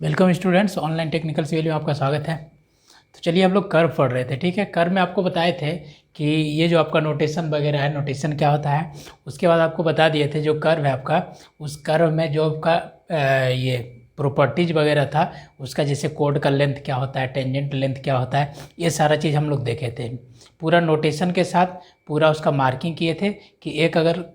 Welcome students, online technical सी में आपका स्वागत है। तो चलिए हम लोग कर्व पढ़ रहे थे। ठीक है, कर्व में आपको बताए थे कि ये जो आपका नोटेशन वगैरह है, नोटेशन क्या होता है। उसके बाद आपको बता दिए थे जो कर्व है आपका, उस कर्व में जो आपका ये प्रॉपर्टीज वगैरह था उसका, जैसे कोड का लेंथ क्या होता है, टेंजेंट लेंथ क्या होता है, ये सारा चीज़ हम लोग देखे थे। पूरा नोटेशन के साथ पूरा उसका मार्किंग किए थे कि एक अगर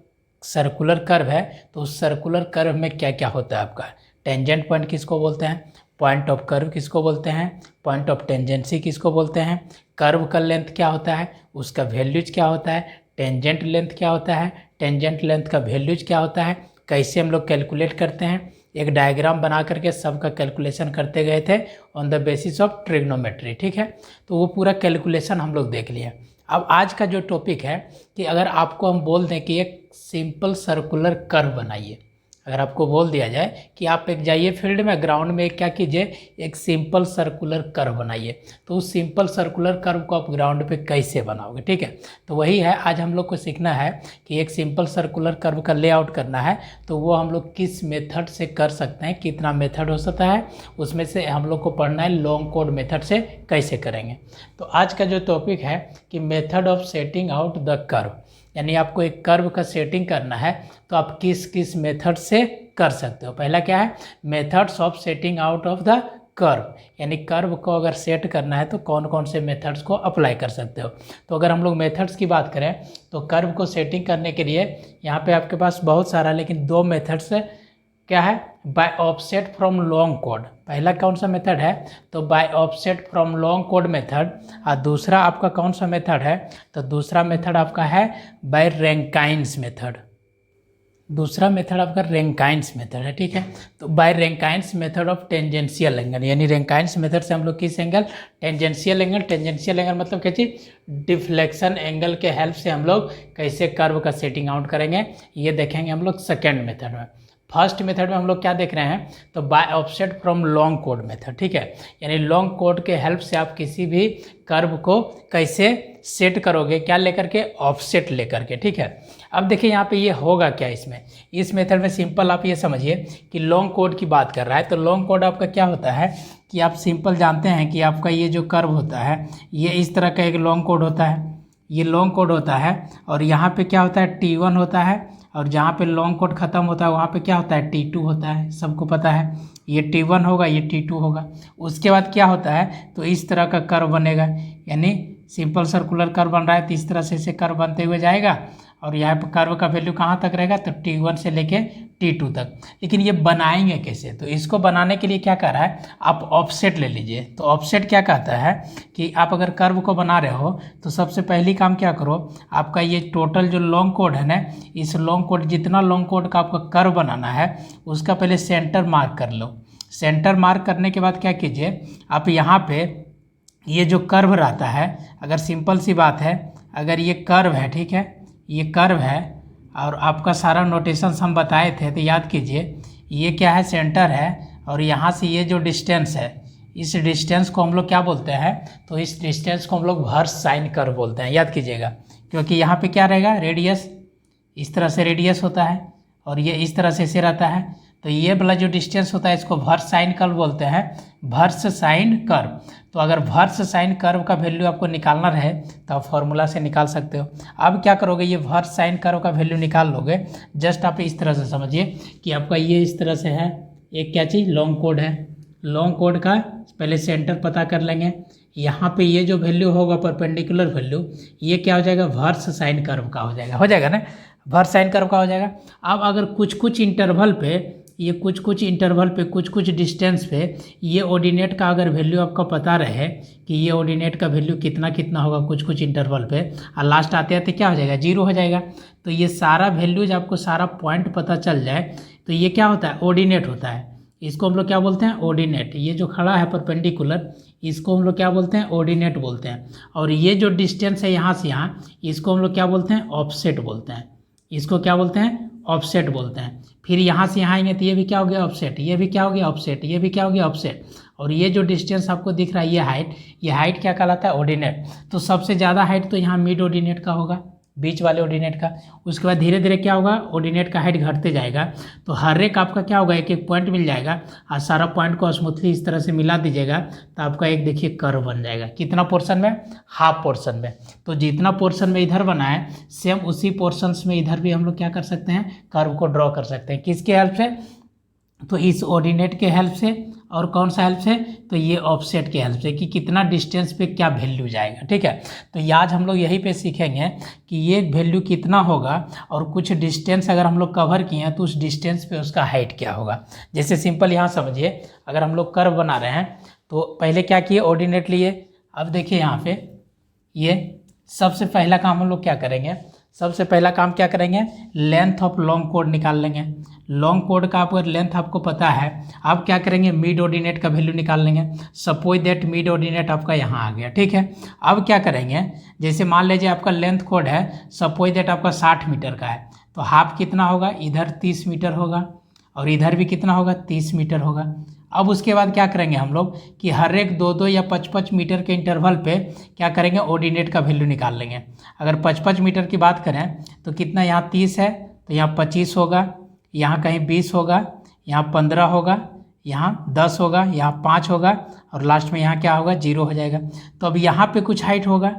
सर्कुलर कर्व है तो उस सर्कुलर कर्व में क्या क्या होता है आपका। टेंजेंट पॉइंट किसको बोलते हैं, पॉइंट ऑफ कर्व किसको बोलते हैं, पॉइंट ऑफ टेंजेंसी किसको बोलते हैं, कर्व का लेंथ क्या होता है, उसका वैल्यूज क्या होता है, टेंजेंट लेंथ क्या होता है, टेंजेंट लेंथ का वैल्यूज क्या होता है, कैसे हम लोग कैलकुलेट करते हैं। एक डायग्राम बना करके सबका कैलकुलेशन करते गए थे on the basis of trigonometry. ठीक है, तो वो पूरा कैलकुलेशन हम लोग देख लिए। अब आज का जो टॉपिक है कि अगर आपको हम बोल दें कि एक सिंपल सर्कुलर कर्व बनाइए, अगर आपको बोल दिया जाए कि आप एक जाइए फील्ड में, ग्राउंड में क्या कीजिए, एक सिंपल सर्कुलर कर्व बनाइए, तो उस सिंपल सर्कुलर कर्व को आप ग्राउंड पे कैसे बनाओगे। ठीक है, तो वही है आज हम लोग को सीखना है कि एक सिंपल सर्कुलर कर्व का लेआउट करना है तो वो हम लोग किस मेथड से कर सकते हैं, कितना मेथड हो सकता है, उसमें से हम लोग को पढ़ना है लॉन्ग कोड मेथड से कैसे करेंगे। तो आज का जो टॉपिक है कि method of setting out the curve, यानी आपको एक कर्व का सेटिंग करना है तो आप किस किस मेथड से कर सकते हो। पहला क्या है, methods of setting out of the curve, यानी कर्व को अगर सेट करना है तो कौन कौन से मेथड्स को अप्लाई कर सकते हो। तो अगर हम लोग मेथड्स की बात करें तो कर्व को सेटिंग करने के लिए यहाँ पे आपके पास बहुत सारा, लेकिन दो मेथड्स क्या है, बाय ऑफसेट फ्रॉम लॉन्ग कोड। पहला कौन सा मेथड है, तो बाय ऑफसेट फ्रॉम लॉन्ग कोड मेथड, और दूसरा आपका कौन सा मेथड है, तो दूसरा मेथड आपका है बाय रैंकाइन्स मेथड। दूसरा मेथड आपका रैंकाइन्स मेथड है। ठीक है, तो by Rankine's method of tangential angle, यानी रैंकाइन्स मेथड से हम लोग किस angle, tangential angle. Tangential angle मतलब क्या चीज, डिफ्लेक्शन एंगल के हेल्प से हम लोग कैसे कर्व का सेटिंग आउट करेंगे, ये देखेंगे हम लोग सेकेंड मेथड में। फर्स्ट मेथड में हम लोग क्या देख रहे हैं, तो बाय ऑफसेट फ्रॉम लॉन्ग कोड मेथड। ठीक है, यानी लॉन्ग कोड के हेल्प से आप किसी भी कर्व को कैसे सेट करोगे, क्या लेकर के, ऑफसेट लेकर के। ठीक है, अब देखिए यहाँ पे ये होगा क्या इसमें, इस मेथड में सिंपल आप ये समझिए कि लॉन्ग कोड की बात कर रहा है। तो लॉन्ग कोड आपका क्या होता है कि आप सिंपल जानते हैं कि आपका ये जो कर्व होता है ये इस तरह का एक लॉन्ग कोड होता है, ये लॉन्ग कोड होता है, और यहाँ पे क्या होता है, T1 होता है, और जहाँ पे लॉन्ग कोड ख़त्म होता है वहाँ पे क्या होता है, T2 होता है। सबको पता है ये T1 होगा, ये T2 होगा। उसके बाद क्या होता है, तो इस तरह का कर्व बनेगा, यानी सिंपल सर्कुलर कर्व बन रहा है तो इस तरह से कर्व बनते हुए जाएगा, और यहाँ पर कर्व का वैल्यू कहाँ तक रहेगा, तो T1 से लेके T2 तक। लेकिन ये बनाएंगे कैसे, तो इसको बनाने के लिए क्या कर रहा है, आप ऑफसेट ले लीजिए। तो ऑफसेट क्या कहता है कि आप अगर कर्व को बना रहे हो तो सबसे पहली काम क्या करो, आपका ये टोटल जो लॉन्ग कोड है ना, इस लॉन्ग कोड, जितना लॉन्ग कोड का आपका कर्व बनाना है उसका पहले सेंटर मार्क कर लो। सेंटर मार्क करने के बाद क्या कीजिए, आप यहाँ पे ये जो कर्व रहता है, अगर सिंपल सी बात है, अगर ये कर्व है, ठीक है, ये कर्व है, और आपका सारा नोटेशंस हम बताए थे तो याद कीजिए, ये क्या है, सेंटर है, और यहाँ से ये जो डिस्टेंस है, इस डिस्टेंस को हम लोग क्या बोलते हैं, तो इस डिस्टेंस को हम लोग वर्स साइन कर्व बोलते हैं, याद कीजिएगा। क्योंकि यहाँ पे क्या रहेगा, रेडियस, इस तरह से रेडियस होता है, और ये इस तरह से रहता है, तो ये वाला जो डिस्टेंस होता है इसको वर्स साइन कर्व बोलते हैं, वर्स साइन कर्व। तो अगर वर्स साइन कर्व का वैल्यू आपको निकालना रहे तो आप फॉर्मूला से निकाल सकते हो। अब क्या करोगे, ये वर्स साइन कर्व का वैल्यू निकाल लोगे। जस्ट आप इस तरह से समझिए कि आपका ये इस तरह से है, एक क्या चीज़, लॉन्ग कोड है। लॉन्ग कोड का पहले सेंटर पता कर लेंगे, यहाँ पे ये जो वैल्यू होगा परपेंडिकुलर वैल्यू, ये क्या हो जाएगा, वर्स साइन कर्व का हो जाएगा ना, वर्स साइन कर्व का हो जाएगा। अब अगर कुछ कुछ इंटरवल पे, ये कुछ कुछ इंटरवल पे, कुछ कुछ डिस्टेंस पे ये ऑर्डिनेट का अगर वैल्यू आपको पता रहे कि ये ऑर्डिनेट का वैल्यू कितना कितना होगा कुछ कुछ इंटरवल पे, और लास्ट आते आते क्या हो जाएगा, 0 हो जाएगा। तो ये सारा वैल्यूज आपको सारा पॉइंट पता चल जाए तो ये क्या होता है, ऑर्डिनेट होता है। इसको हम लोग क्या बोलते हैं, ऑर्डिनेट। ये जो खड़ा है परपेंडिकुलर, इसको हम लोग क्या बोलते हैं, ऑर्डिनेट बोलते हैं। और ये जो डिस्टेंस है यहाँ से यहाँ, इसको हम लोग क्या बोलते हैं, ऑफसेट बोलते हैं। इसको क्या बोलते हैं, ऑफसेट बोलते हैं। फिर यहाँ से यहाँ आएंगे तो ये भी क्या हो गया, ऑफसेट, ये भी क्या हो गया, ऑफसेट, ये भी क्या हो गया, ऑफसेट। और ये जो डिस्टेंस आपको दिख रहा है, ये हाइट क्या कहलाता है, ऑर्डिनेट। तो सबसे ज़्यादा हाइट तो यहाँ मिड ऑर्डिनेट का होगा, बीच वाले ऑर्डिनेट का। उसके बाद धीरे धीरे क्या होगा, ऑर्डिनेट का हाइट घटते जाएगा, तो हर एक आपका क्या होगा, एक एक पॉइंट मिल जाएगा और सारा पॉइंट को स्मूथली इस तरह से मिला दीजिएगा तो आपका एक देखिए कर्व बन जाएगा। कितना पोर्शन में, हाफ पोर्शन में। तो जितना पोर्शन में इधर बना है सेम उसी पोर्शंस में इधर भी हम लोग क्या कर सकते हैं, कर्व को ड्रॉ कर सकते हैं। किसके हेल्प से, तो इस ऑर्डिनेट के हेल्प से, और कौन सा हेल्प से, तो ये ऑफसेट के हेल्प से कि कितना डिस्टेंस पे क्या वैल्यू जाएगा। ठीक है, तो ये आज हम लोग यहीं पे सीखेंगे कि ये वैल्यू कितना होगा और कुछ डिस्टेंस अगर हम लोग कवर किए हैं तो उस डिस्टेंस पे उसका हाइट क्या होगा। जैसे सिंपल यहाँ समझिए, अगर हम लोग कर्व बना रहे हैं तो पहले क्या किए, ऑर्डिनेट लिए। अब देखिए यहाँ पे ये सबसे पहला काम हम लोग क्या करेंगे, सबसे पहला काम क्या करेंगे, लेंथ ऑफ लॉन्ग कोड निकाल लेंगे। लॉन्ग कोड का आपको लेंथ आपको पता है, आप क्या करेंगे, मिड ऑर्डिनेट का वैल्यू निकाल लेंगे। सपोज दैट मिड ऑर्डिनेट आपका यहाँ आ गया। ठीक है, अब क्या करेंगे, जैसे मान लीजिए आपका लेंथ कोड है, सपोज दैट आपका 60 मीटर का है, तो हाफ कितना होगा, इधर 30 मीटर होगा और इधर भी कितना होगा, 30 मीटर होगा। अब उसके बाद क्या करेंगे हम लोग कि हर एक 2-2 या 5-5 मीटर के इंटरवल पे क्या करेंगे, ऑर्डिनेट का वैल्यू निकाल लेंगे। अगर 5-5 मीटर की बात करें तो कितना, यहाँ 30 है तो यहाँ 25 होगा, यहाँ कहीं 20 होगा, यहाँ 15 होगा, यहाँ 10 होगा, यहाँ 5 होगा और लास्ट में यहाँ क्या होगा, 0 हो जाएगा। तो अब यहाँ पे कुछ हाइट होगा,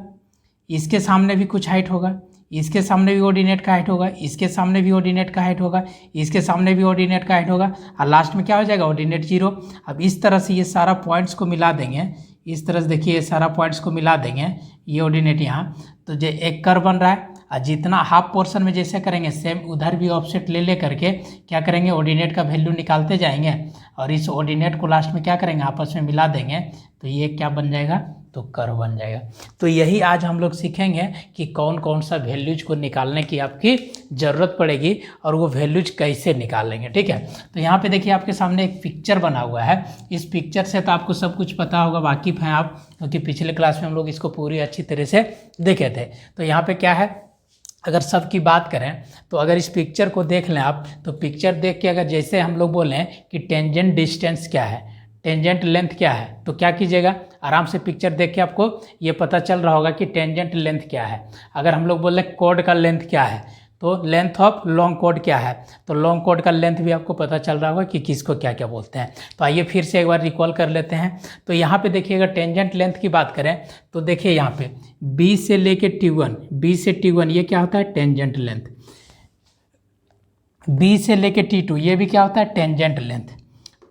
इसके सामने भी कुछ हाइट होगा, इसके सामने भी ऑर्डिनेट का हाइट होगा, इसके सामने भी ऑर्डिनेट का हाइट होगा, इसके सामने भी ऑर्डिनेट का हाइट होगा और लास्ट में क्या हो जाएगा, ऑर्डिनेट 0। अब इस तरह से ये सारा पॉइंट्स को मिला देंगे, इस तरह से देखिए ये सारा पॉइंट्स को मिला देंगे, ये ऑर्डिनेट यहाँ, तो जो एक कर्व बन रहा है। और जितना हाफ पोर्शन में जैसे करेंगे सेम उधर भी ऑफसेट ले करके क्या करेंगे, ऑर्डिनेट का वैल्यू निकालते जाएंगे और इस ऑर्डिनेट को लास्ट में क्या करेंगे, आपस में मिला देंगे, तो ये क्या बन जाएगा, तो कर्व बन जाएगा। तो यही आज हम लोग सीखेंगे कि कौन कौन सा वैल्यूज को निकालने की आपकी ज़रूरत पड़ेगी और वो वैल्यूज कैसे निकालेंगे। ठीक है, तो यहाँ पे देखिए आपके सामने एक पिक्चर बना हुआ है। इस पिक्चर से तो आपको सब कुछ पता होगा, वाकिफ़ हैं आप, क्योंकि पिछले क्लास में हम लोग इसको पूरी अच्छी तरह से देखे थे। तो यहाँ पे क्या है, अगर सब की बात करें तो अगर इस पिक्चर को देख लें आप, तो पिक्चर देख के अगर जैसे हम लोग बोलें कि टेंजेंट डिस्टेंस क्या है, टेंजेंट लेंथ क्या है, तो क्या कीजिएगा, आराम से पिक्चर देख के आपको ये पता चल रहा होगा कि टेंजेंट लेंथ क्या है। अगर हम लोग बोले कोड का लेंथ क्या है, तो लेंथ ऑफ लॉन्ग कोड क्या है, तो लॉन्ग कोड का लेंथ भी आपको पता चल रहा होगा कि किसको क्या क्या बोलते हैं। तो आइए फिर से एक बार रिकॉल कर लेते हैं। तो यहाँ पे देखिए अगर टेंजेंट लेंथ की बात करें तो देखिए यहाँ पे बी से लेके T1, बी से T1 ये क्या होता है, टेंजेंट लेंथ। बी से लेके T2 ये भी क्या होता है, टेंजेंट लेंथ।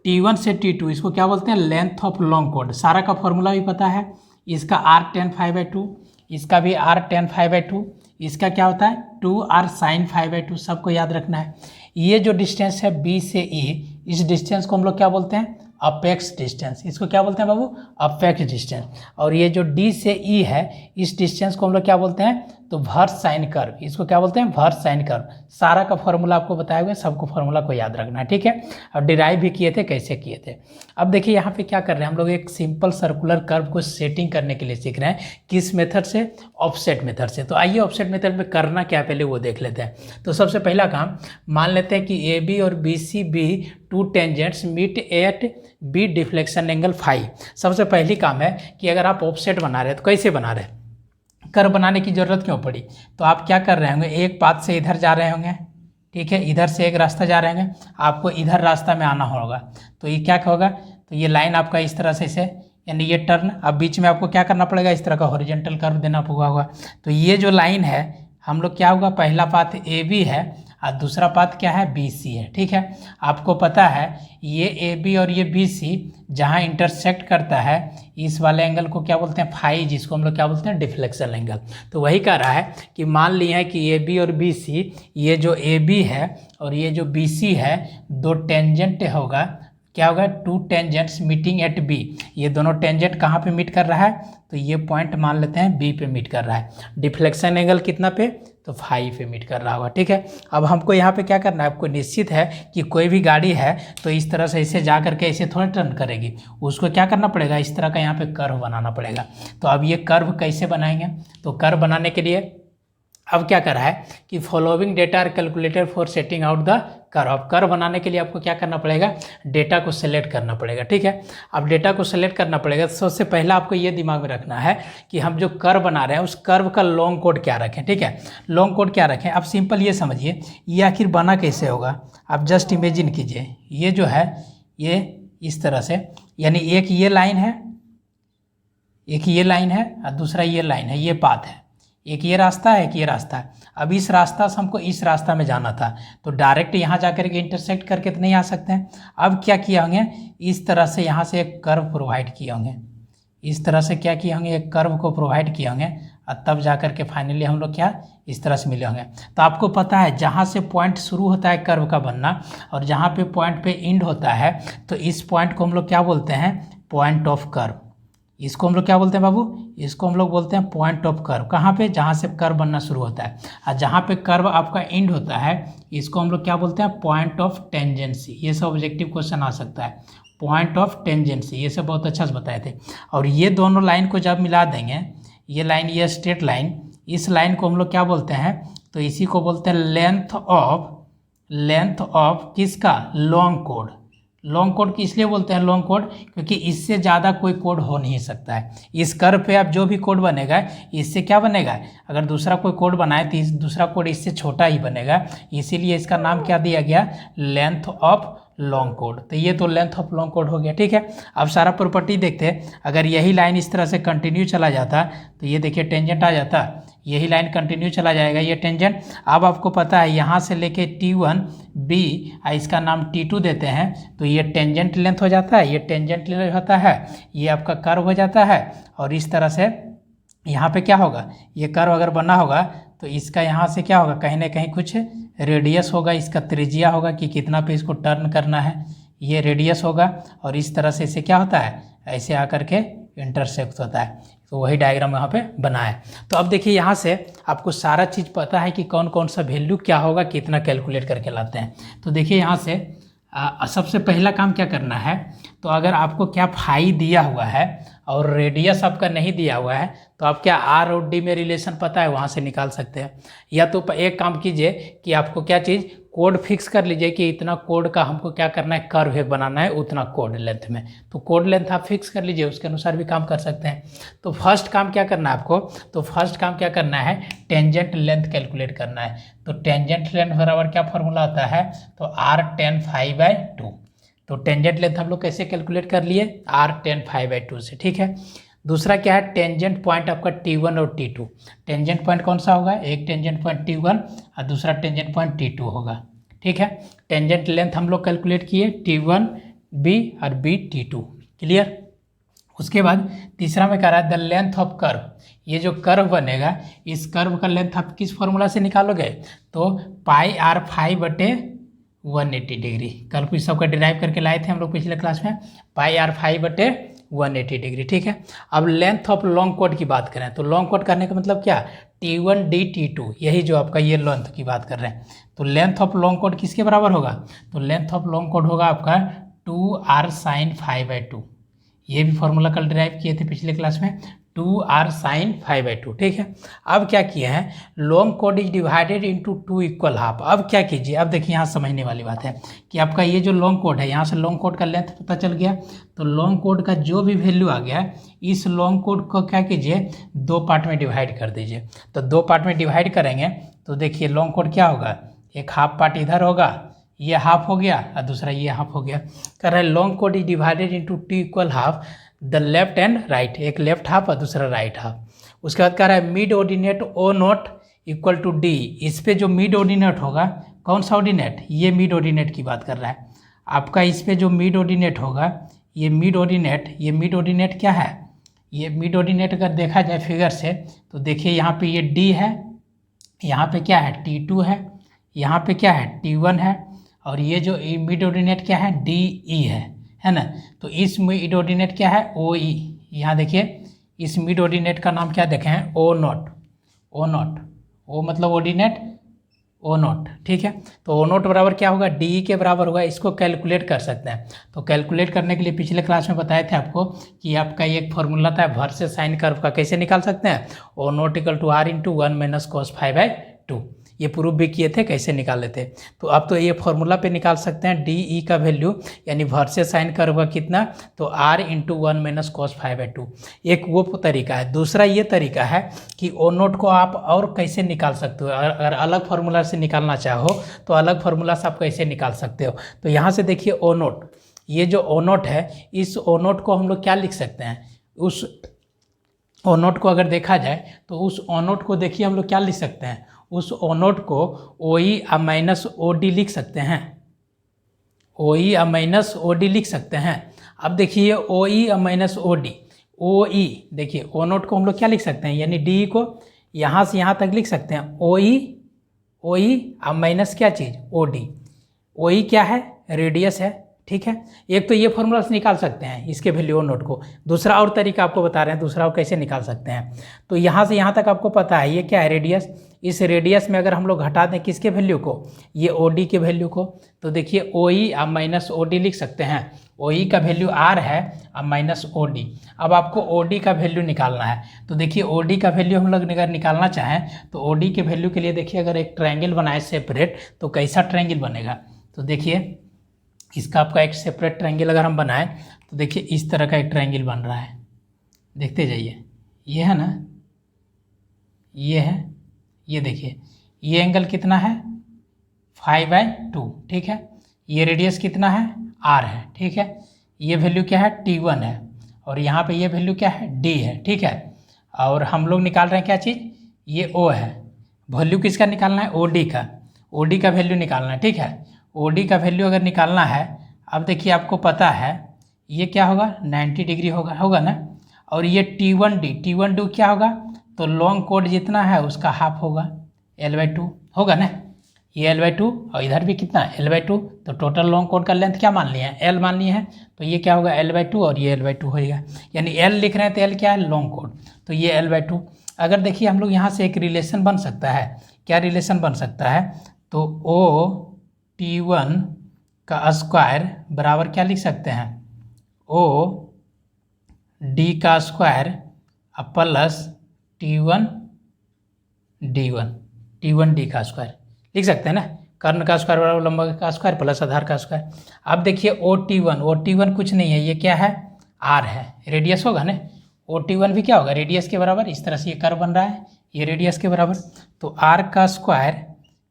T1 से T2 इसको क्या बोलते हैं, लेंथ ऑफ लॉन्ग कोड। सारा का फॉर्मूला भी पता है, इसका r tan π/2, इसका भी r tan π/2, इसका क्या होता है 2r sin π/2, सबको याद रखना है। ये जो डिस्टेंस है B से E, इस डिस्टेंस को हम लोग क्या बोलते हैं, अपेक्स डिस्टेंस। इसको क्या बोलते हैं बाबू, अपेक्स डिस्टेंस। और ये जो D से E है, इस डिस्टेंस को हम लोग क्या बोलते हैं, तो वर्स साइन कर्व। इसको क्या बोलते हैं, वर्स साइन कर्व। सारा का फॉर्मूला आपको बताए हुए, सबको फॉर्मूला को याद रखना है। ठीक है, और डिराइव भी किए थे, कैसे किए थे। अब देखिए यहाँ पे क्या कर रहे हैं हम लोग, एक सिंपल सर्कुलर कर्व को सेटिंग करने के लिए सीख रहे हैं। किस मेथड से, ऑफसेट मेथड से। तो आइए ऑफसेट मेथड में करना क्या पहले वो देख लेते हैं। तो सबसे पहला काम, मान लेते हैं कि AB और BC भी two tangents meet at B deflection angle phi. सबसे पहली काम है कि अगर आप ऑफसेट बना रहे हैं तो कैसे बना रहे हैं, कर्व बनाने की ज़रूरत क्यों पड़ी, तो आप क्या कर रहे होंगे, एक पाथ से इधर जा रहे होंगे, ठीक है, इधर से एक रास्ता जा रहे होंगे, आपको इधर रास्ता में आना होगा। तो ये क्या होगा, तो ये लाइन आपका इस तरह से यानी ये टर्न, अब बीच में आपको क्या करना पड़ेगा, इस तरह का हॉरिजॉन्टल कर्व देना होगा। तो ये जो लाइन है हम लोग क्या होगा, पहला पाथ AB है और दूसरा पाथ क्या है, BC है। ठीक है, आपको पता है ये AB और ये BC जहाँ इंटरसेक्ट करता है, इस वाले एंगल को क्या बोलते हैं, फाई, जिसको हम लोग क्या बोलते हैं, डिफ्लेक्शन एंगल। तो वही कह रहा है कि मान लिए हैं कि AB और BC, ये जो AB है और ये जो BC है, दो टेंजेंट होगा, क्या होगा, to tangents meeting at B। ये दोनों टेंजेंट कहाँ पे मीट कर रहा है, तो ये पॉइंट मान लेते हैं B पे मीट कर रहा है। डिफ्लेक्शन एंगल कितना पे, तो 5 पे मीट कर रहा होगा। ठीक है, अब हमको यहाँ पे क्या करना है, आपको निश्चित है कि कोई भी गाड़ी है तो इस तरह से ऐसे जा करके ऐसे थोड़ा टर्न करेगी, उसको क्या करना पड़ेगा, इस तरह का यहाँ पे कर्व बनाना पड़ेगा। तो अब ये कर्व कैसे बनाएंगे, तो कर्व बनाने के लिए अब क्या कर रहा है कि following data are calculated for setting out the curve. अब कर्व बनाने के लिए आपको क्या करना पड़ेगा, डेटा को सेलेक्ट करना पड़ेगा, ठीक है। अब डेटा को सेलेक्ट करना पड़ेगा तो सबसे पहला आपको ये दिमाग में रखना है कि हम जो कर्व बना रहे हैं उस कर्व का लॉन्ग कोड क्या रखें, ठीक है। लॉन्ग कोड क्या रखें, अब सिंपल ये समझिए ये आखिर बना कैसे होगा। आप जस्ट इमेजिन कीजिए, ये जो है ये इस तरह से, यानी एक ये लाइन है, एक ये लाइन है और दूसरा ये लाइन है, ये पाथ है। एक ये रास्ता है, एक ये रास्ता है। अब इस रास्ता से हमको इस रास्ता में जाना था तो डायरेक्ट यहाँ जा कर के इंटरसेक्ट करके तो नहीं आ सकते हैं। अब क्या किए होंगे, इस तरह से यहाँ से एक कर्व प्रोवाइड किए होंगे, इस तरह से क्या किए होंगे, एक कर्व को प्रोवाइड किए होंगे और तब जा कर के फाइनली हम लोग क्या इस तरह से मिले होंगे। तो आपको पता है जहाँ से पॉइंट शुरू होता है कर्व का बनना और जहाँ पे पॉइंट पे एंड होता है, तो इस पॉइंट को हम लोग क्या बोलते हैं, पॉइंट ऑफ कर्व। इसको हम लोग क्या बोलते हैं बाबू, इसको हम लोग बोलते हैं पॉइंट ऑफ कर्व। कहाँ पे, जहाँ से कर्व बनना शुरू होता है, और जहाँ पे कर्व आपका एंड होता है इसको हम लोग क्या बोलते हैं, पॉइंट ऑफ टेंजेंसी। ये सब ऑब्जेक्टिव क्वेश्चन आ सकता है, पॉइंट ऑफ टेंजेंसी, ये सब बहुत अच्छा से बताए थे। और ये दोनों लाइन को जब मिला देंगे, ये लाइन, ये स्ट्रेट लाइन, इस लाइन को हम लोग क्या बोलते हैं, तो इसी को बोलते हैं लेंथ ऑफ किसका, लॉन्ग कोड। लॉन्ग कोड इसलिए बोलते हैं लॉन्ग कोड क्योंकि इससे ज़्यादा कोई कोड हो नहीं सकता है। इस कर्व पे आप जो भी कोड बनेगा इससे क्या बनेगा, अगर दूसरा कोई कोड बनाए तो दूसरा कोड इससे छोटा ही बनेगा, इसीलिए इसका नाम क्या दिया गया, लेंथ ऑफ लॉन्ग कोड। तो ये तो लेंथ ऑफ लॉन्ग कोड हो गया, ठीक है। अब सारा प्रॉपर्टी देखते हैं, अगर यही लाइन इस तरह से कंटिन्यू चला जाता तो ये देखिए टेंजेंट आ जाता, यही लाइन कंटिन्यू चला जाएगा, ये टेंजेंट। अब आपको पता है यहाँ से लेके T1 B, इसका नाम T2 देते हैं, तो ये टेंजेंट लेंथ हो जाता है, ये टेंजेंट लेंथ होता है, ये आपका कर्व हो जाता है। और इस तरह से यहाँ पे क्या होगा, ये कर्व अगर बना होगा तो इसका यहाँ से क्या होगा, कहीं ना कहीं कुछ रेडियस होगा, इसका त्रिज्या होगा कि कितना पे इसको टर्न करना है, ये रेडियस होगा। और इस तरह से इसे क्या होता है, ऐसे आकर के इंटरसेक्ट होता है, तो वही डायग्राम यहाँ पे बना है। तो अब देखिए यहाँ से आपको सारा चीज़ पता है कि कौन कौन सा वैल्यू क्या होगा, कितना कैलकुलेट करके लाते हैं। तो देखिए यहाँ से सबसे पहला काम क्या करना है, तो अगर आपको क्या फाई दिया हुआ है और रेडियस आपका नहीं दिया हुआ है तो आप क्या आर और डी में रिलेशन पता है, वहाँ से निकाल सकते हैं। या तो एक काम कीजिए कि आपको क्या चीज़, कोड फिक्स कर लीजिए कि इतना कोड का हमको क्या करना है, कर्व एक बनाना है उतना कोड लेंथ में, तो कोड लेंथ आप फिक्स कर लीजिए, उसके अनुसार भी काम कर सकते हैं। तो फर्स्ट काम क्या करना है आपको, तो फर्स्ट काम क्या करना है, टेंजेंट लेंथ कैलकुलेट करना है। तो टेंजेंट लेंथ बराबर क्या फॉर्मूला आता है, तो r10φ/2। तो टेंजेंट लेंथ हम लोग कैसे कैलकुलेट कर लिए, r10φ/2 से, ठीक है। दूसरा क्या है, टेंजेंट पॉइंट आपका T1 और T2। टेंजेंट पॉइंट कौन सा होगा, एक टेंजेंट पॉइंट T1 और दूसरा टेंजेंट पॉइंट T2 होगा, ठीक है। टेंजेंट लेंथ हम लोग कैलकुलेट किए, T1 B और B T2, क्लियर। उसके बाद तीसरा में कह रहा है द लेंथ ऑफ कर्व। ये जो कर्व बनेगा इस कर्व का लेंथ आप किस फॉर्मूला से निकालोगे, तो πr/180 डिग्री। कल कुछ सबका डिराइव करके लाए थे हम लोग पिछले क्लास में, πr/180 डिग्री, ठीक है। अब लेंथ ऑफ लॉन्ग कोड की बात करें तो लॉन्ग कोड करने का मतलब क्या, T1 D T2, यही जो आपका ये लेंथ की बात कर रहे हैं। तो लेंथ ऑफ लॉन्ग कोड किसके बराबर होगा, तो लेंथ ऑफ लॉन्ग कोड होगा आपका 2r/sin φ/2। ये भी फॉर्मूला कल डिराइव किए थे पिछले क्लास में, 2r/sin φ/2, ठीक है। अब क्या किए हैं, लॉन्ग कोड is divided into 2 equal half. अब क्या कीजिए, अब देखिए यहाँ समझने वाली बात है कि आपका ये जो लॉन्ग कोड है, यहाँ से लॉन्ग कोड का लेंथ पता चल गया, तो लॉन्ग कोड का जो भी वैल्यू आ गया इस लॉन्ग कोड को क्या कीजिए, 2 पार्ट में डिवाइड कर दीजिए। तो 2 पार्ट में डिवाइड करेंगे तो देखिए लॉन्ग कोड क्या होगा, एक हाफ पार्ट इधर होगा, ये हाफ हो गया और दूसरा ये हाफ हो गया। कर रहा है लॉन्ग कोड is divided into 2 equal half, the left and right, एक लेफ्ट हाफ और दूसरा राइट हाफ। उसके बाद कह रहा है mid ordinate O nought equal to D. इस पे जो मिड ऑर्डिनेट होगा, कौन सा ऑर्डिनेट, ये मिड ऑर्डिनेट की बात कर रहा है आपका। इस पे जो मिड ऑर्डिनेट होगा, ये मिड ऑर्डिनेट क्या है, ये मिड ऑर्डिनेट अगर देखा जाए फिगर से तो देखिए यहाँ पे ये डी है, यहाँ पे क्या है T2 है, यहाँ पे क्या है T1 है, और ये जो मिड ऑर्डिनेट क्या है DE है ना। तो इस मिड ऑर्डिनेट क्या है OE। यहाँ देखिए इस मिड ऑर्डिनेट का नाम क्या देखे हैं, O नॉट। O मतलब ऑर्डिनेट O नॉट, ठीक है। तो O नॉट बराबर क्या होगा, DE के बराबर होगा। इसको कैलकुलेट कर सकते हैं। तो कैलकुलेट करने के लिए पिछले क्लास में बताए थे आपको कि आपका एक फॉर्मूला था वर्सेस साइन कर्व का, कैसे निकाल सकते हैं, O nought equal to R into 1 - cos φ/2। ये प्रूफ भी किए थे कैसे निकाले थे। तो अब तो ये फॉर्मूला पे निकाल सकते हैं डी ई का वैल्यू, यानी वर्सेस साइन कर्व का कितना, तो r इंटू 1 माइनस कॉस 5/2। एक वो तरीका है। दूसरा ये तरीका है कि ओ नोट को आप और कैसे निकाल सकते हो, अगर अलग फार्मूला से निकालना चाहो तो अलग फार्मूला से आप कैसे निकाल सकते हो। तो यहाँ से देखिए ओ नोट, ये जो ओ नोट है, इस ओ नोट को हम लोग क्या लिख सकते हैं, उस ओ नोट को अगर देखा जाए तो उस ओ नोट को देखिए हम लोग क्या लिख सकते हैं, उस ओ नोट को ओ ई आ माइनस ओ डी लिख सकते हैं, ओ ई आ माइनस ओ डी लिख सकते हैं। अब देखिए ओ ई आ माइनस ओ डी, ओ ई देखिए ओ नोट को हम लोग क्या लिख सकते हैं, यानी डी को यहाँ से यहाँ तक लिख सकते हैं ओ ई आ माइनस क्या चीज़, ओ डी। ओ ई क्या है, रेडियस है, ठीक है। एक तो ये फॉर्मूला से निकाल सकते हैं इसके वैल्यू ओ नोट को। दूसरा और तरीका आपको बता रहे हैं, दूसरा आप कैसे निकाल सकते हैं। तो यहाँ से यहाँ तक आपको पता है ये क्या है, रेडियस। इस रेडियस में अगर हम लोग घटा दें किसके वैल्यू को, ये ओ डी के वैल्यू को, तो देखिए ओ ई आ माइनस ओ डी लिख सकते हैं। ओ ई का वैल्यू आर है अब माइनस ओ डी। अब आपको ओ डी का वैल्यू निकालना है। तो देखिए ओ डी का वैल्यू हम लोग अगर निकालना चाहें तो ओ डी के वैल्यू के लिए देखिए अगर एक ट्रायंगल बनाए सेपरेट, तो कैसा ट्रायंगल बनेगा, तो देखिए इसका आपका एक सेपरेट ट्रायंगल अगर हम बनाएं तो देखिए इस तरह का एक ट्रायंगल बन रहा है, देखते जाइए। ये है ना, ये है, ये देखिए ये एंगल कितना है 5/2, ठीक है। ये रेडियस कितना है r है, ठीक है। ये वैल्यू क्या है t1 है, और यहाँ पे ये वैल्यू क्या है d है, ठीक है। और हम लोग निकाल रहे हैं क्या चीज़, ये o है। वैल्यू किसका निकालना है, od का, od का वैल्यू निकालना है, ठीक है। od का वैल्यू अगर निकालना है, अब देखिए आपको पता है ये क्या होगा 90 डिग्री होगा ना। और ये T1D क्या होगा, तो लॉन्ग कोड जितना है उसका हाफ होगा, L/2 होगा ना। ये L/2 और इधर भी कितना L/2, तो टोटल लॉन्ग कोड का लेंथ क्या मान लिया है, L मान लिया है। तो ये क्या होगा L/2 और ये L/2 होगा, यानी L लिख रहे हैं तो L क्या है लॉन्ग कोड, तो ये L/2। अगर देखिए हम लोग यहाँ से एक रिलेशन बन सकता है, क्या रिलेशन बन सकता है, तो OT1 का स्क्वायर बराबर क्या लिख सकते हैं, OD का स्क्वायर प्लस T1D का स्क्वायर लिख सकते हैं ना। कर्ण का स्क्वायर बराबर लंबा का स्क्वायर प्लस आधार का स्क्वायर। अब देखिए OT1 कुछ नहीं है, ये क्या है R है, रेडियस होगा ना। OT1 भी क्या होगा, रेडियस के बराबर। इस तरह से ये कर्व बन रहा है, ये रेडियस के बराबर। तो R का स्क्वायर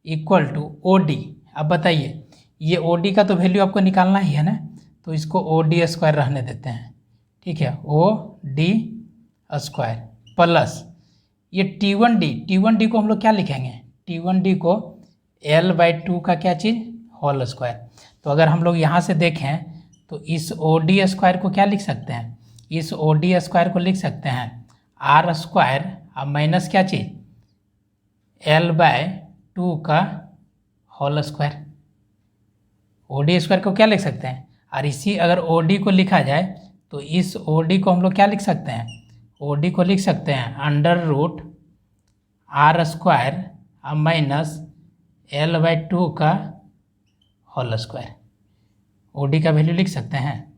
इक्वल टू OD। अब बताइए ये OD का तो वैल्यू आपको निकालना ही है ना, तो इसको OD स्क्वायर रहने देते हैं, ठीक है। OD स्क्वायर प्लस ये T1D को हम लोग क्या लिखेंगे, T1D को L/2 का क्या चीज़ होल स्क्वायर। तो अगर हम लोग यहाँ से देखें तो इस OD स्क्वायर को क्या लिख सकते हैं, इस OD स्क्वायर को लिख सकते हैं R स्क्वायर अब माइनस क्या चीज़ L/2 का होल स्क्वायर। OD स्क्वायर को क्या लिख सकते हैं, और इसी अगर OD को लिखा जाए तो इस OD को हम लोग क्या लिख सकते हैं, OD को लिख सकते हैं √R स्क्वायर अब माइनस L/2 का होल स्क्वायर। OD का वैल्यू लिख सकते हैं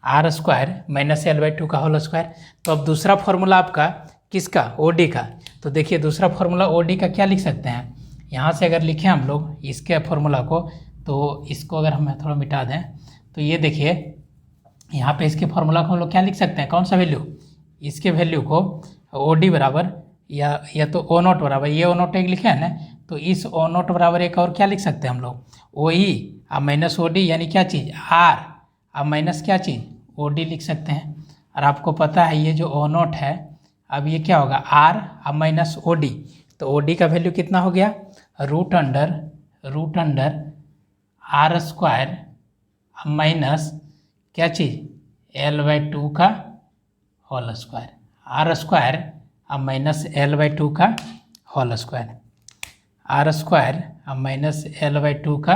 R स्क्वायर माइनस L/2 का होल स्क्वायर। तो अब दूसरा फॉर्मूला आपका किसका, OD का। तो देखिए दूसरा फॉर्मूला OD का क्या लिख सकते हैं, यहाँ से अगर लिखें हम लोग इसके फॉर्मूला को, तो इसको अगर हम थोड़ा मिटा दें तो ये देखिए यहाँ पे इसके फॉर्मूला को हम लोग क्या लिख सकते हैं, कौन सा वैल्यू, इसके वैल्यू को OD बराबर या तो O नोट बराबर, ये O नोट एक लिखे हैं ना, तो इस O नोट बराबर एक और क्या लिख सकते हैं हम लोग OE अब माइनस OD, यानी क्या चीज़ R अब माइनस क्या चीज़ OD लिख सकते हैं। और आपको पता है ये जो O नोट है अब ये क्या होगा R अब माइनस OD, तो OD का वैल्यू कितना हो गया root under R square minus क्या चीज़ L/2 का होल स्क्वायर, R स्क्वायर अब माइनस L/2 का होल स्क्वायर, R स्क्वायर अब माइनस L/2 का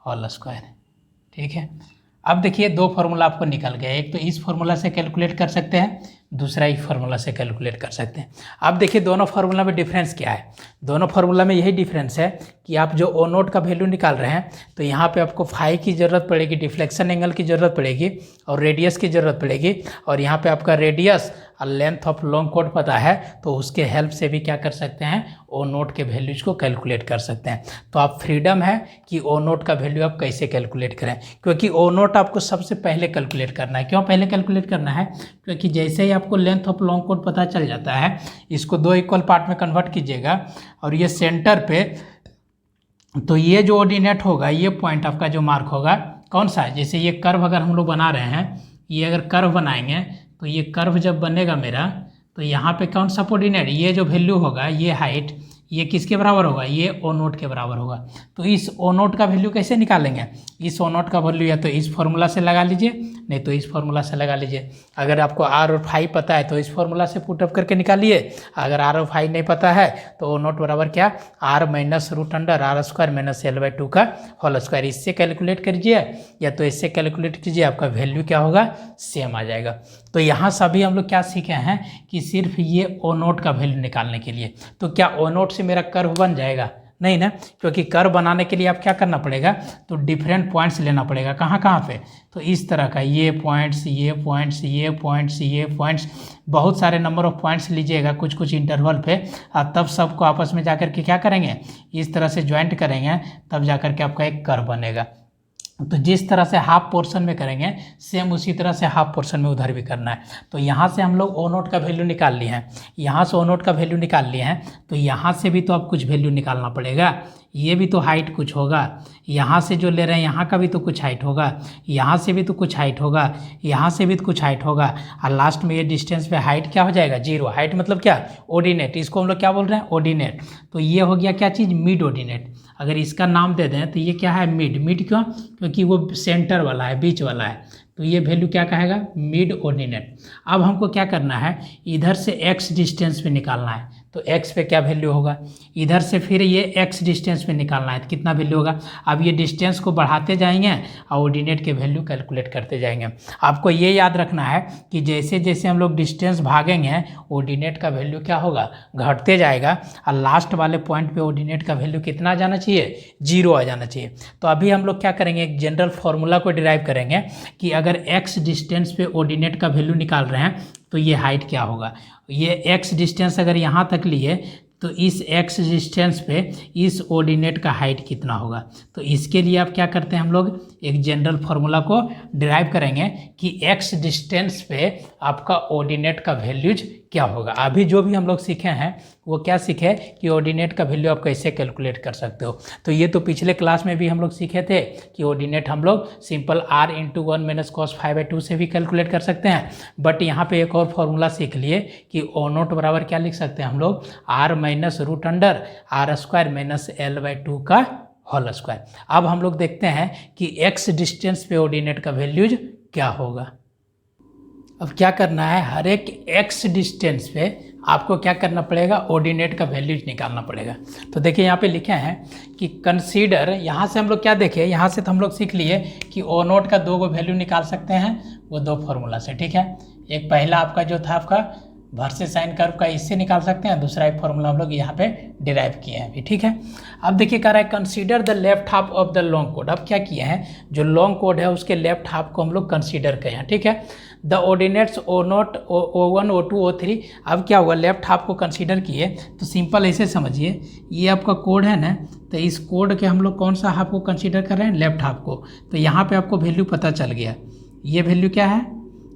होल स्क्वायर, ठीक है। अब देखिए दो फार्मूला आपको निकल गया, एक तो इस फार्मूला से कैलकुलेट कर सकते हैं, दूसरा ही फार्मूला से कैलकुलेट कर सकते हैं। अब देखिए दोनों फार्मूला में डिफरेंस क्या है। दोनों फार्मूला में यही डिफरेंस है कि आप जो ओ नोट का वैल्यू निकाल रहे हैं तो यहाँ पे आपको फाई की ज़रूरत पड़ेगी, डिफ्लेक्शन एंगल की ज़रूरत पड़ेगी और रेडियस की ज़रूरत पड़ेगी। और यहाँ पे आपका रेडियस और लेंथ ऑफ लॉन्ग कोड पता है तो उसके हेल्प से भी क्या कर सकते हैं, ओ नोट के वैल्यूज को कैलकुलेट कर सकते हैं। तो आप फ्रीडम है कि ओ नोट का वैल्यू आप कैसे कैलकुलेट करें, क्योंकि ओ नोट आपको सबसे पहले कैलकुलेट करना है। क्यों पहले कैलकुलेट करना है, क्योंकि जैसे ही आपको लेंथ ऑफ लॉन्ग कोड पता चल जाता है, इसको 2 इक्वल पार्ट में कन्वर्ट कीजिएगा और ये सेंटर पे, तो ये जो ऑर्डिनेट होगा, ये पॉइंट आपका जो मार्क होगा कौन सा है, जैसे ये कर्व अगर हम लोग बना रहे हैं, ये अगर कर्व बनाएंगे तो ये कर्व जब बनेगा मेरा, तो यहाँ पे कौन सा कोऑर्डिनेट, ये जो वैल्यू होगा, ये हाइट, ये किसके बराबर होगा, ये ओ नोट के बराबर होगा। तो इस ओ नोट का वैल्यू कैसे निकालेंगे, इस ओ नोट का वैल्यू या तो इस फार्मूला से लगा लीजिए, नहीं तो इस फार्मूला से लगा लीजिए। अगर आपको आर और फाई पता है तो इस फार्मूला से पुट अप करके निकालिए, अगर आर और फाई नहीं पता है तो ओ नोट बराबर क्या, R minus root under R square minus L/2 का होल स्क्वायर। इससे कैलकुलेट करिए या तो इससे कैलकुलेट कीजिए, आपका वैल्यू क्या होगा, सेम आ जाएगा। तो यहाँ सभी हम लोग क्या सीखे हैं कि सिर्फ ये ओ नोट का वैल्यू निकालने के लिए। तो क्या ओ नोट से मेरा कर्व बन जाएगा, नहीं ना, क्योंकि कर्व बनाने के लिए आप क्या करना पड़ेगा, तो डिफरेंट पॉइंट्स लेना पड़ेगा। कहाँ कहाँ पे, तो इस तरह का, ये पॉइंट्स, ये पॉइंट्स, ये पॉइंट्स, ये पॉइंट्स, बहुत सारे नंबर ऑफ पॉइंट्स लीजिएगा कुछ कुछ इंटरवल पे, और तब सबको आपस में जाकर के क्या करेंगे, इस तरह से ज्वाइंट करेंगे, तब जाकर के आपका एक कर्व बनेगा। तो जिस तरह से हाफ पोर्शन में करेंगे सेम उसी तरह से हाफ पोर्शन में उधर भी करना है। तो यहाँ से हम लोग ओ नोट का वैल्यू निकाल लिए हैं, यहाँ से ओ नोट का वैल्यू निकाल लिए हैं, तो यहाँ से भी तो आप कुछ वैल्यू निकालना पड़ेगा। ये भी तो हाइट कुछ होगा, यहाँ से जो ले रहे हैं यहाँ का भी तो कुछ हाइट होगा, यहाँ से भी तो कुछ हाइट होगा, यहाँ से भी तो कुछ हाइट होगा, और लास्ट में ये डिस्टेंस पे हाइट क्या हो जाएगा, 0। हाइट मतलब क्या, ऑर्डिनेट, इसको हम लोग क्या बोल रहे हैं, ऑर्डिनेट। तो ये हो गया क्या चीज़, मिड ऑर्डिनेट। अगर इसका नाम दे दें तो ये क्या है, मिड। मिड क्यों, क्योंकि वो सेंटर वाला है, बीच वाला है, तो ये वैल्यू क्या कहेगा, मिड ऑर्डिनेट। अब हमको क्या करना है, इधर से x डिस्टेंस पे निकालना है, तो x पे क्या वैल्यू होगा, इधर से फिर ये x डिस्टेंस पे निकालना है, तो कितना वैल्यू होगा। अब ये डिस्टेंस को बढ़ाते जाएंगे और ऑर्डिनेट के वैल्यू कैलकुलेट करते जाएंगे। आपको ये याद रखना है कि जैसे जैसे हम लोग डिस्टेंस भागेंगे ऑर्डिनेट का वैल्यू क्या होगा, घटते जाएगा, और लास्ट वाले पॉइंट पे ऑर्डिनेट का वैल्यू कितना आ जाना चाहिए, 0 आ जाना चाहिए। तो अभी हम लोग क्या करेंगे, एक जनरल फॉर्मूला को डिराइव करेंगे कि अगर x डिस्टेंस पे ऑर्डिनेट का वैल्यू निकाल रहे हैं तो ये हाइट क्या होगा। ये x डिस्टेंस अगर यहाँ तक लिए तो इस x डिस्टेंस पे इस ऑर्डिनेट का हाइट कितना होगा। तो इसके लिए आप क्या करते हैं, हम लोग एक जनरल फार्मूला को डिराइव करेंगे कि x डिस्टेंस पे आपका ऑर्डिनेट का वैल्यूज क्या होगा। अभी जो भी हम लोग सीखे हैं वो क्या सीखे कि ऑर्डिनेट का वैल्यू आप कैसे कैलकुलेट कर सकते हो। तो ये तो पिछले क्लास में भी हम लोग सीखे थे कि ऑर्डिनेट हम लोग सिंपल r इंटू 1 - cos π/2 से भी कैलकुलेट कर सकते हैं। बट यहाँ पे एक और फॉर्मूला सीख लिए कि ओ नोट बराबर क्या लिख सकते हैं हम लोग, r minus root under R square minus L/2 का होल स्क्वायर। अब हम लोग देखते हैं कि x डिस्टेंस पे ऑर्डिनेट का वैल्यूज क्या होगा। अब क्या करना है, हर एक x डिस्टेंस पे आपको क्या करना पड़ेगा, ऑर्डिनेट का वैल्यूज निकालना पड़ेगा। तो देखिए यहाँ पे लिखे हैं कि कंसीडर, यहाँ से हम लोग क्या देखें, यहाँ से तो हम लोग सीख लिए कि ओ नोट का 2 वैल्यू निकाल सकते हैं, वो 2 फार्मूला से, ठीक है। एक पहला आपका जो था आपका वर्सेस साइन कर्व का, इससे निकाल सकते हैं, दूसरा एक फार्मूला हम लोग यहाँ पे डिराइव किए हैं अभी, ठीक है। अब देखिए कह रहा है consider the left half of the long code. अब क्या किए हैं, जो लॉन्ग कोड है उसके लेफ्ट हाफ को हम लोग कंसीडर किए हैं, ठीक है। The ordinates O nought O1 O2 O3। अब क्या हुआ, लेफ्ट हाफ को कंसीडर किए तो सिंपल ऐसे समझिए, ये आपका कोड है ना, तो इस कोड के हम लोग कौन सा हाफ को कंसीडर कर रहे हैं, लेफ्ट हाफ को। तो यहाँ पे आपको वैल्यू पता चल गया, ये वैल्यू क्या है,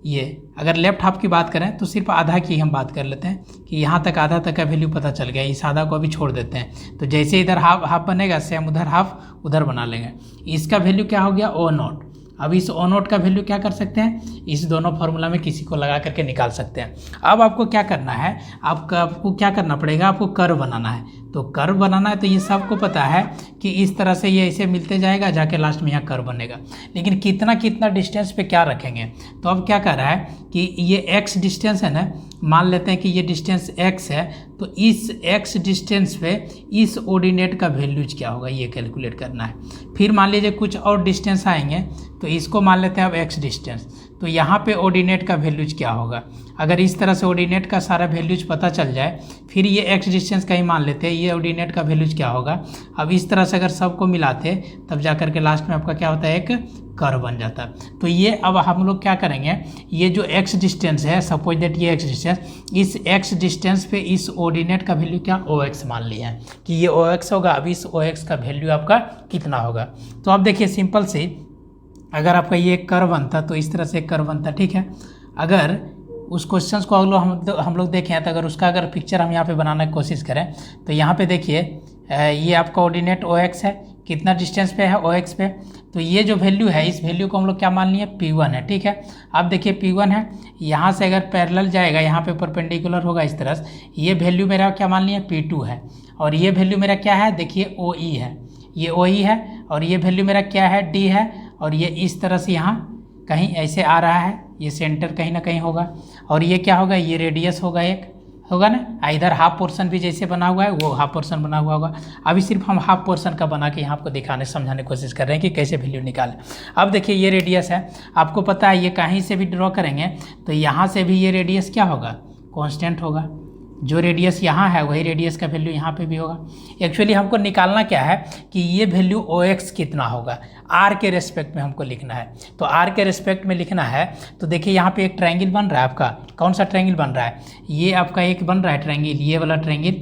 ये अगर लेफ्ट हाफ की बात करें तो सिर्फ आधा की हम बात कर लेते हैं कि यहाँ तक आधा तक का वैल्यू पता चल गया, इस आधा को अभी छोड़ देते हैं। तो जैसे इधर हाफ बनेगा सेम उधर हाफ उधर बना लेंगे। इसका वैल्यू क्या हो गया, ओ नोट। अब इस ओ नोट का वैल्यू क्या कर सकते हैं, इस दोनों फार्मूला में किसी को लगा करके निकाल सकते हैं। अब आपको क्या करना है, आपको क्या करना पड़ेगा, आपको कर्व बनाना है। तो कर्व बनाना है तो ये सबको पता है कि इस तरह से ये ऐसे मिलते जाएगा, जाके लास्ट में यहाँ कर्व बनेगा। लेकिन कितना कितना डिस्टेंस पे क्या रखेंगे, तो अब क्या कर रहा है कि ये x डिस्टेंस है ना, मान लेते हैं कि ये डिस्टेंस x है, तो इस x डिस्टेंस पे इस ऑर्डिनेट का वैल्यूज क्या होगा ये कैलकुलेट करना है। फिर मान लीजिए कुछ और डिस्टेंस आएंगे, तो इसको मान लेते हैं अब x डिस्टेंस, तो यहाँ पे ऑर्डिनेट का वैल्यूज क्या होगा। अगर इस तरह से ऑर्डिनेट का सारा वैल्यूज पता चल जाए, फिर ये एक्स डिस्टेंस का ही मान लेते हैं, ये ऑर्डिनेट का वैल्यूज क्या होगा। अब इस तरह से अगर सबको मिलाते तब जा करके लास्ट में आपका क्या होता है, एक कर्व बन जाता। तो ये अब हम लोग क्या करेंगे, ये जो एक्स डिस्टेंस है, सपोज दैट ये एक्स डिस्टेंस, इस एक्स डिस्टेंस पे इस ऑर्डिनेट का वैल्यू क्या ओ एक्स मान लिया है कि ये ओ एक्स होगा। अब इस ओ एक्स का वैल्यू आपका कितना होगा। तो अब देखिए सिंपल से, अगर आपका ये कर्व बनता तो इस तरह से कर्व बनता, ठीक है। अगर उस क्वेश्चन को हम लोग देखें तो अगर उसका अगर पिक्चर हम यहाँ पे बनाने की कोशिश करें तो यहाँ पे देखिए ये आपका ऑर्डिनेट ओ एक्स है, कितना डिस्टेंस पे है ओ एक्स पे। तो ये जो वैल्यू है, इस वैल्यू को हम लोग क्या मान लिए, P1 है, ठीक है। अब देखिए P1 है, यहाँ से अगर पैरेलल जाएगा, यहाँ पे परपेंडिकुलर होगा इस तरह से, ये वैल्यू मेरा क्या मान लिया P2 है। और ये वैल्यू मेरा क्या है, देखिए OE है, ये OE है। और ये वैल्यू मेरा क्या है, D है। और ये इस तरह से यहाँ कहीं ऐसे आ रहा है, ये सेंटर कहीं ना कहीं होगा। और ये क्या होगा, ये रेडियस होगा, एक होगा ना। इधर हाफ पोर्शन भी जैसे बना हुआ है वो हाफ पोर्शन बना हुआ होगा। अभी सिर्फ हम हाफ पोर्शन का बना के यहाँ आपको दिखाने समझाने की कोशिश कर रहे हैं कि कैसे वैल्यू निकालें। अब देखिए ये रेडियस है, आपको पता है ये कहीं से भी ड्रॉ करेंगे तो यहाँ से भी ये रेडियस क्या होगा, कांस्टेंट होगा। जो रेडियस यहाँ है वही रेडियस का वैल्यू यहाँ पे भी होगा। एक्चुअली हमको निकालना क्या है कि ये वैल्यू ओ एक्स कितना होगा, आर के रेस्पेक्ट में हमको लिखना है। तो आर के रेस्पेक्ट में लिखना है तो देखिए यहाँ पे एक ट्रायंगल बन रहा है आपका। कौन सा ट्रायंगल बन रहा है, ये आपका एक बन रहा है ट्रायंगल, ये वाला ट्रायंगल,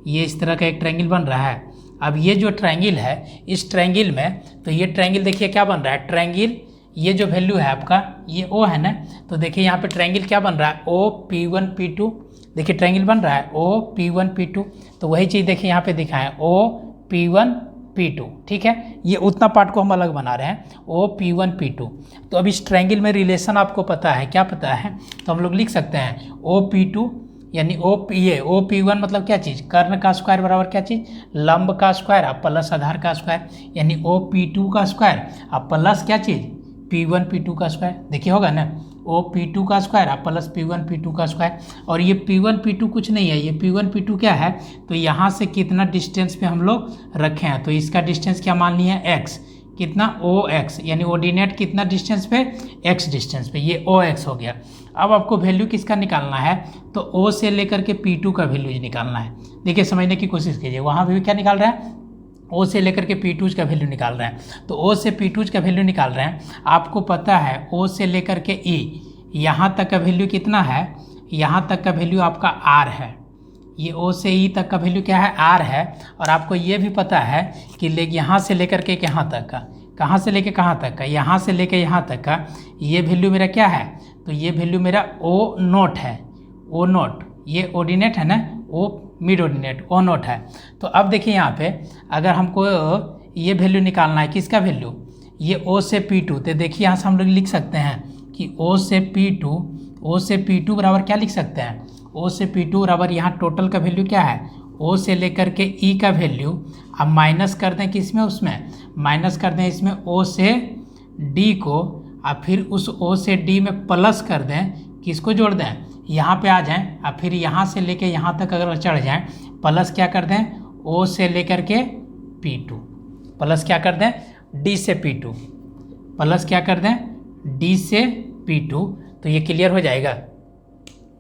ये इस तरह का एक ट्रायंगल बन रहा है। अब ये जो ट्रायंगल है, इस ट्रायंगल में तो ये ट्रायंगल देखिए क्या बन रहा है, ट्रायंगल ये जो वैल्यू है आपका ये ओ है ना। तो देखिए यहाँ पे ट्रायंगल क्या बन रहा है, OP1 P2। देखिए ट्रायंगल बन रहा है OP1 P2। तो वही चीज़ देखिए यहाँ पे दिखाएं OP1 P2, ठीक है। ये उतना पार्ट को हम अलग बना रहे हैं OP1 P2। तो अब इस ट्रायंगल में रिलेशन आपको पता है, क्या पता है, तो हम लोग लिख सकते हैं OP2 यानी OP1 मतलब क्या चीज़, कर्ण का स्क्वायर बराबर क्या चीज़, लंब का स्क्वायर आप प्लस आधार का स्क्वायर, यानी OP2 का स्क्वायर आप प्लस क्या चीज़, P1 P2 का स्क्वायर। देखिए होगा ना, OP2 का स्क्वायर आप प्लस P1 P2 का स्क्वायर। और ये P1 P2 कुछ नहीं है, ये P1 P2 क्या है, तो यहाँ से कितना डिस्टेंस पे हम लोग रखे हैं, तो इसका डिस्टेंस क्या मान लिया है, x। कितना, OX, यानी ऑर्डिनेट कितना डिस्टेंस पे, x डिस्टेंस पे, ये OX हो गया। अब आपको वैल्यू किसका निकालना है, तो O से लेकर के P2 का वैल्यू निकालना है। देखिए समझने की कोशिश कीजिए, वहाँ भी क्या निकाल रहा है, O से लेकर के P2 का वैल्यू निकाल रहे हैं। तो O से P2 का वैल्यू निकाल रहे हैं, आपको पता है O से लेकर के E यहाँ तक का वैल्यू कितना है, यहाँ तक का वैल्यू आपका R है। ये O से E तक का वैल्यू क्या है, R है। और आपको ये भी पता है कि यहाँ से लेकर के यहाँ तक का, कहाँ से लेके कहाँ तक का, यहाँ से लेके यहाँ तक का ये वैल्यू मेरा क्या है, तो ये वैल्यू मेरा O0 है। O0 ये ऑर्डिनेट है ना, O मिड ऑर्डिनेट O0 है। तो अब देखिए यहाँ पे अगर हमको ये वैल्यू निकालना है, किसका वैल्यू, ये O से P2, तो देखिए यहाँ से हम लोग लिख सकते हैं कि O से P2 बराबर क्या लिख सकते हैं, O से P2 बराबर यहाँ टोटल का वैल्यू क्या है, O से लेकर के E का वैल्यू अब माइनस कर दें किसमें, उसमें माइनस कर दें इसमें O से D को, और फिर उस O से D में प्लस कर दें, किसको जोड़ दें, यहाँ पे आ जाएं, और फिर यहाँ से लेके यहाँ तक अगर चढ़ जाएं, प्लस क्या कर दें, O से लेकर के P2, प्लस क्या कर दें, D से P2, प्लस क्या कर दें, D से P2। तो ये क्लियर हो जाएगा।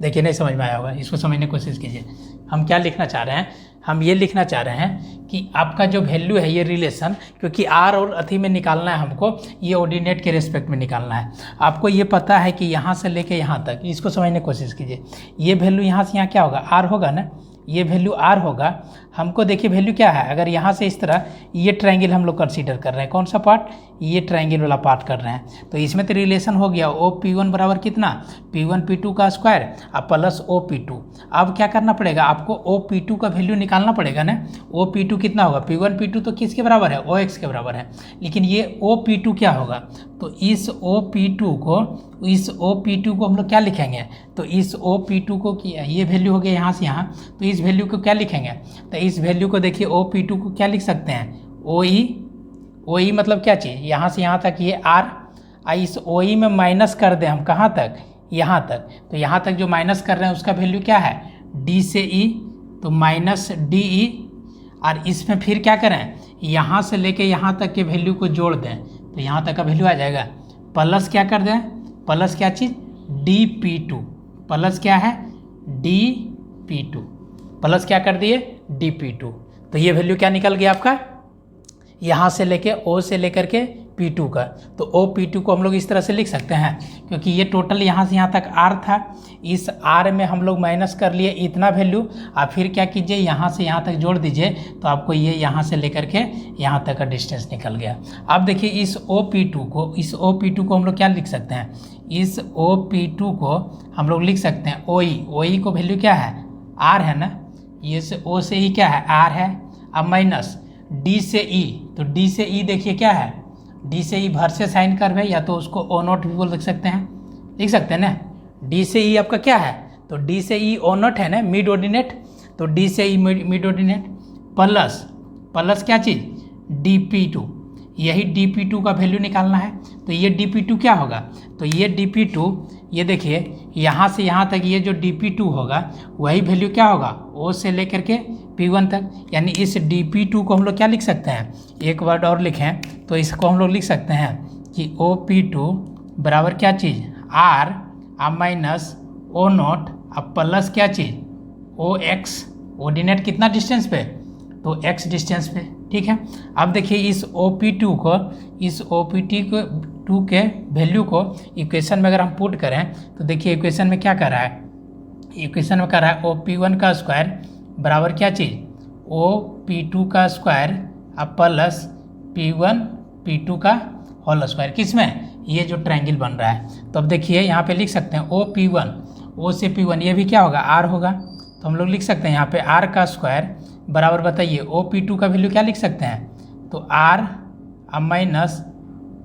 देखिए नहीं समझ में आया होगा, इसको समझने की कोशिश कीजिए। हम क्या लिखना चाह रहे हैं, हम ये लिखना चाह रहे हैं कि आपका जो वैल्यू है ये रिलेशन, क्योंकि आर और अथी में निकालना है हमको, ये ऑर्डिनेट के रेस्पेक्ट में निकालना है। आपको ये पता है कि यहाँ से लेके यहाँ तक, इसको समझने की कोशिश कीजिए। ये वैल्यू यहाँ से यहाँ क्या होगा, आर होगा ना, ये वैल्यू आर होगा। हमको देखिए वैल्यू क्या है, अगर यहाँ से इस तरह ये ट्रायंगल हम लोग कंसीडर कर रहे हैं, कौन सा पार्ट, ये ट्रायंगल वाला पार्ट कर रहे हैं। तो इसमें तो रिलेशन हो गया OP1 बराबर कितना, P1 P2 का स्क्वायर और प्लस OP2। अब क्या करना पड़ेगा आपको, OP2 का वैल्यू निकालना पड़ेगा ना। OP2 कितना होगा, P1 P2 तो किसके बराबर है, OX के बराबर है। लेकिन ये OP2 क्या होगा, तो इस OP2 को हम लोग क्या लिखेंगे, तो इस OP2 को ये वैल्यू हो गया यहाँ से यहाँ, तो इस वैल्यू को क्या लिखेंगे, तो इस वैल्यू को देखिए OP2 को क्या लिख सकते हैं, OE मतलब क्या चीज़, यहाँ से यहाँ तक ये R, इस OE में माइनस कर दें हम कहाँ तक, यहाँ तक। तो यहाँ तक जो माइनस कर रहे हैं उसका वैल्यू क्या है, D से E, तो माइनस DE। और इसमें फिर क्या करें, यहाँ से लेके यहाँ तक के वैल्यू को जोड़ दें, तो यहाँ तक का वैल्यू आ जाएगा, प्लस क्या कर दें, प्लस क्या चीज़ dp2 प्लस क्या है dp2 प्लस क्या कर दिए dp2। तो ये वैल्यू क्या निकल गया आपका यहाँ से लेके O से लेकर के P2 का। तो OP2 को हम लोग इस तरह से लिख सकते हैं क्योंकि ये टोटल यहाँ से यहाँ तक R था, इस R में हम लोग माइनस कर लिए इतना वैल्यू, और फिर क्या कीजिए यहाँ से यहाँ तक जोड़ दीजिए तो आपको ये यहाँ से लेकर के यहाँ तक का डिस्टेंस निकल गया। अब देखिए इस OP2 को हम लोग क्या लिख सकते हैं, इस OP2 को हम लोग लिख सकते हैं OE को वैल्यू क्या है R है ना, ये से O से E क्या है R है, अब माइनस D से E, तो D से E देखिए क्या है D से E भर से साइन कर्व है, या तो उसको O0 भी बोल लिख सकते हैं ना। D से E आपका क्या है, तो D से E O0 है ना मिड ऑर्डिनेट, तो D से E मिड ऑर्डिनेट प्लस क्या चीज़ dp2, यही dp2 का वैल्यू निकालना है। तो ये dp2 क्या होगा, तो ये dp2 ये देखिए यहाँ से यहाँ तक ये जो dp2 होगा वही वैल्यू क्या होगा O से लेकर के P1 तक, यानी इस dp2 को हम लोग क्या लिख सकते हैं, एक वर्ड और लिखें तो इसको हम लोग लिख सकते हैं कि OP2 बराबर क्या चीज़ R अब माइनस O0 अब प्लस क्या चीज़ OX, ऑर्डिनेट कितना डिस्टेंस पे, तो x डिस्टेंस पे। ठीक है, अब देखिए इस OP2 के वैल्यू को इक्वेशन में अगर हम पुट करें तो देखिए इक्वेशन में क्या कर रहा है, इक्वेशन में कर रहा है OP1 का स्क्वायर बराबर क्या चीज़ OP2 का स्क्वायर अब प्लस P1 का होल स्क्वायर, किस में ये जो ट्रायंगल बन रहा है। तो अब देखिए यहाँ पे लिख सकते हैं OP1 O से P1 ये भी क्या होगा R होगा, तो हम लोग लिख सकते हैं यहाँ पे R का स्क्वायर बराबर बताइए OP2 का वैल्यू क्या लिख सकते हैं, तो R अब माइनस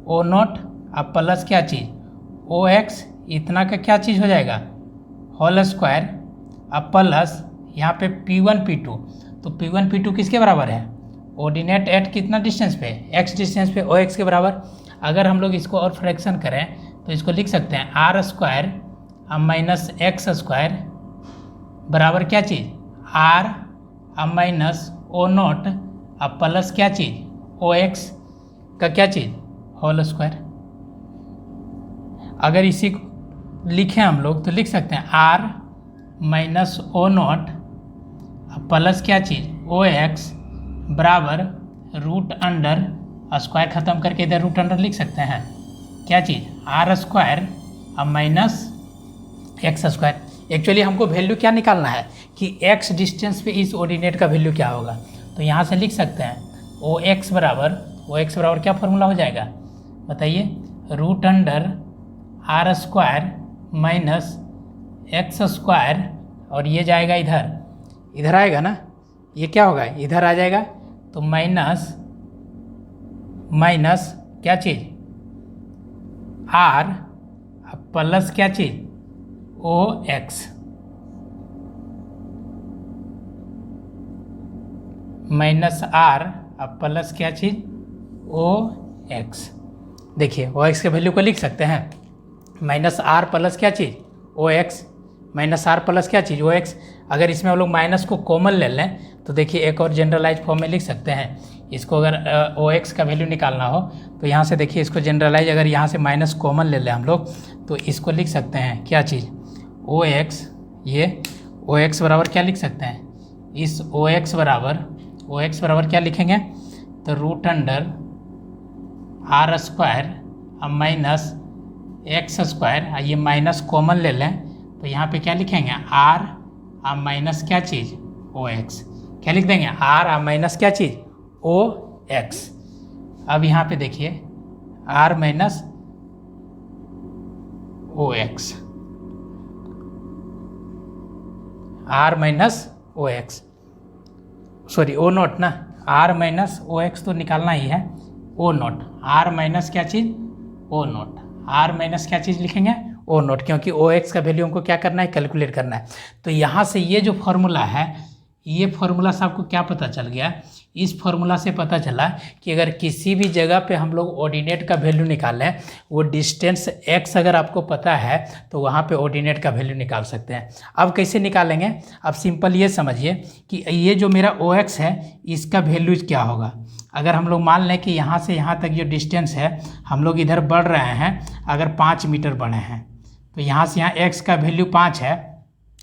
O0 अब प्लस क्या चीज़ OX इतना का क्या चीज़ हो जाएगा होल स्क्वायर अब प्लस यहाँ पे P1 P2, तो P1 P2 किसके बराबर है ऑर्डिनेट एट कितना डिस्टेंस पे x डिस्टेंस पे OX के बराबर। अगर हम लोग इसको और फ्रैक्शन करें तो इसको लिख सकते हैं R स्क्वायर अब माइनस x स्क्वायर बराबर क्या चीज़ R अब माइनस O0 अब प्लस क्या चीज़ OX का क्या चीज़ होल स्क्वायर। अगर इसी को लिखें हम लोग तो लिख सकते हैं R माइनस O0 अब प्लस क्या चीज़ OX बराबर रूट अंडर स्क्वायर ख़त्म करके इधर रूट अंडर लिख सकते हैं क्या चीज़ R स्क्वायर अब माइनस x स्क्वायर। एक्चुअली हमको वैल्यू क्या निकालना है कि x डिस्टेंस पे इस ऑर्डिनेट का वैल्यू क्या होगा, तो यहाँ से लिख सकते हैं OX बराबर क्या फार्मूला हो जाएगा बताइए, root under R square minus x square, और ये जाएगा इधर आएगा ना, ये क्या होगा इधर आ जाएगा, तो माइनस क्या चीज़ R अब प्लस क्या चीज़ OX माइनस R अब प्लस क्या चीज़ OX। देखिए OX के वैल्यू को लिख सकते हैं माइनस R प्लस क्या चीज़ OX माइनस R प्लस क्या चीज़ OX। अगर इसमें हम लोग माइनस को कॉमन ले लें तो देखिए एक और जनरलाइज फॉर्म में लिख सकते हैं इसको। अगर OX का वैल्यू निकालना हो तो यहाँ से देखिए इसको जनरलाइज, अगर यहाँ से माइनस कॉमन ले लें हम लोग तो इसको लिख सकते हैं क्या चीज़ OX। ये OX बराबर क्या लिख सकते हैं, इस OX बराबर क्या लिखेंगे, तो रूट अंडर R स्क्वायर अब माइनस x स्क्वायर, ये माइनस कॉमन ले लें तो यहाँ पे क्या लिखेंगे R अब माइनस क्या चीज़ OX, क्या लिख देंगे R अब माइनस क्या चीज़ OX। अब यहाँ पे देखिए R minus OX, R minus OX sorry O0 ना, R माइनस OX तो निकालना ही है O0, R माइनस क्या चीज़ O0, R माइनस क्या चीज़ लिखेंगे O0, क्योंकि OX का वैल्यू हमको क्या करना है कैलकुलेट करना है। तो यहाँ से ये जो फॉर्मूला है, ये फॉर्मूला से आपको क्या पता चल गया इस फॉर्मूला से पता चला कि अगर किसी भी जगह पे हम लोग ऑर्डिनेट का वैल्यू निकालें, वो डिस्टेंस x अगर आपको पता है तो वहाँ पे ऑर्डिनेट का वैल्यू निकाल सकते हैं। अब कैसे निकालेंगे? अब सिंपल ये समझिए कि ये जो मेरा OX है इसका वैल्यू क्या होगा। अगर हम लोग मान लें कि यहाँ से यहाँ तक जो डिस्टेंस है, हम लोग इधर बढ़ रहे हैं, अगर 5 मीटर बढ़े हैं तो यहाँ से यहाँ x का वैल्यू 5 है।